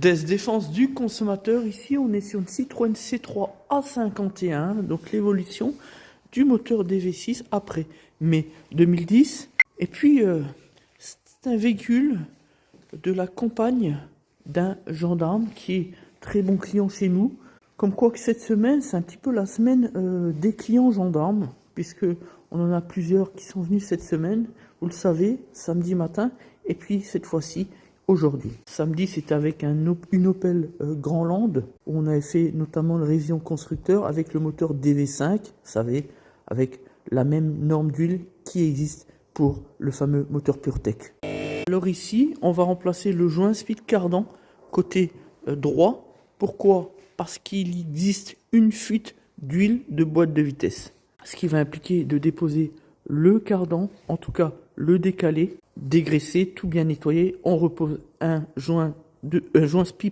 Des défenses du consommateur, ici on est sur une Citroën C3 A51, donc l'évolution du moteur DV6 après mai 2010. Et puis c'est un véhicule de la compagne d'un gendarme qui est très bon client chez nous. Comme quoi que cette semaine, c'est un petit peu la semaine des clients gendarmes, puisque on en a plusieurs qui sont venus cette semaine, vous le savez, samedi matin, et puis cette fois-ci, aujourd'hui. Samedi, c'était avec une Opel Grandland, où on avait fait notamment une révision constructeur avec le moteur DV5, vous savez, avec la même norme d'huile qui existe pour le fameux moteur PureTech. Alors ici, on va remplacer le joint speed cardan côté droit. Pourquoi? Parce qu'il existe une fuite d'huile de boîte de vitesse. Ce qui va impliquer de déposer le cardan, en tout cas le décaler, dégraisser, tout bien nettoyer. On repose un joint SPI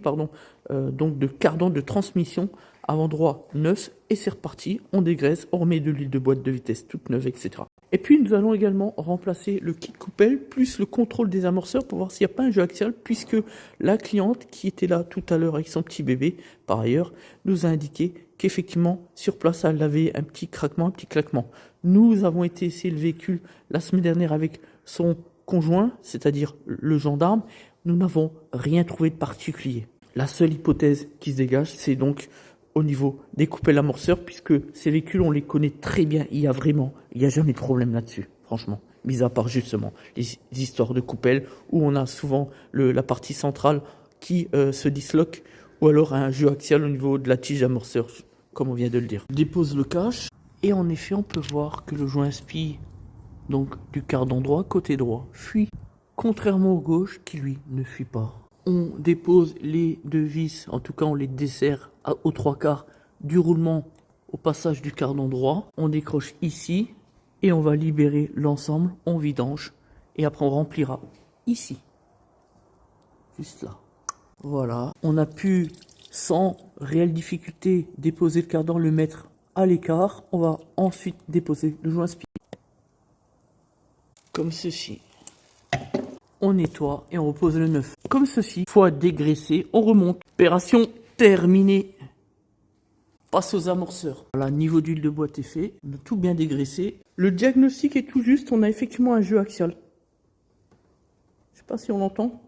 donc de cardan de transmission à endroit neuf et c'est reparti. On dégraisse, on remet de l'huile de boîte de vitesse toute neuve, etc. Et puis nous allons également remplacer le kit coupelle plus le contrôle des amorceurs pour voir s'il n'y a pas un jeu axial, puisque la cliente qui était là tout à l'heure avec son petit bébé, par ailleurs, nous a indiqué qu'effectivement sur place elle avait un petit craquement, un petit claquement. Nous avons été essayer le véhicule la semaine dernière avec son conjoint, c'est-à-dire le gendarme. Nous n'avons rien trouvé de particulier. La seule hypothèse qui se dégage, c'est donc au niveau des coupelles amorceurs, puisque ces véhicules, on les connaît très bien. Il n'y a jamais de problème là-dessus, franchement. Mis à part justement les histoires de coupelles, où on a souvent la partie centrale qui se disloque, ou alors un jeu axial au niveau de la tige amorceur, comme on vient de le dire. On dépose le cache, et en effet, on peut voir que le joint SPI, donc du cardan droit, côté droit, fuit, contrairement au gauche, qui lui ne fuit pas. On dépose les deux vis, en tout cas on les dessert aux 3/4 du roulement au passage du cardan droit. On décroche ici et on va libérer l'ensemble, on vidange et après on remplira ici, juste là. Voilà, on a pu sans réelle difficulté déposer le cardan, le mettre à l'écart. On va ensuite déposer le joint SPI comme ceci. On nettoie et on repose le neuf. Comme ceci, fois dégraisser, on remonte. Opération terminée. Passe aux amorceurs. Voilà, niveau d'huile de boîte est fait. On a tout bien dégraissé. Le diagnostic est tout juste. On a effectivement un jeu axial. Je sais pas si on l'entend.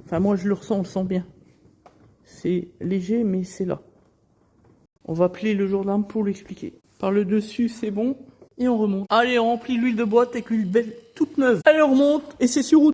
Enfin, moi je le ressens, on le sent bien. C'est léger, mais c'est là. On va appeler le gendarme pour l'expliquer. Par le dessus, c'est bon. Et on remonte. Allez, on remplit l'huile de boîte avec l'huile belle toute neuve. Allez, on remonte et c'est sur route.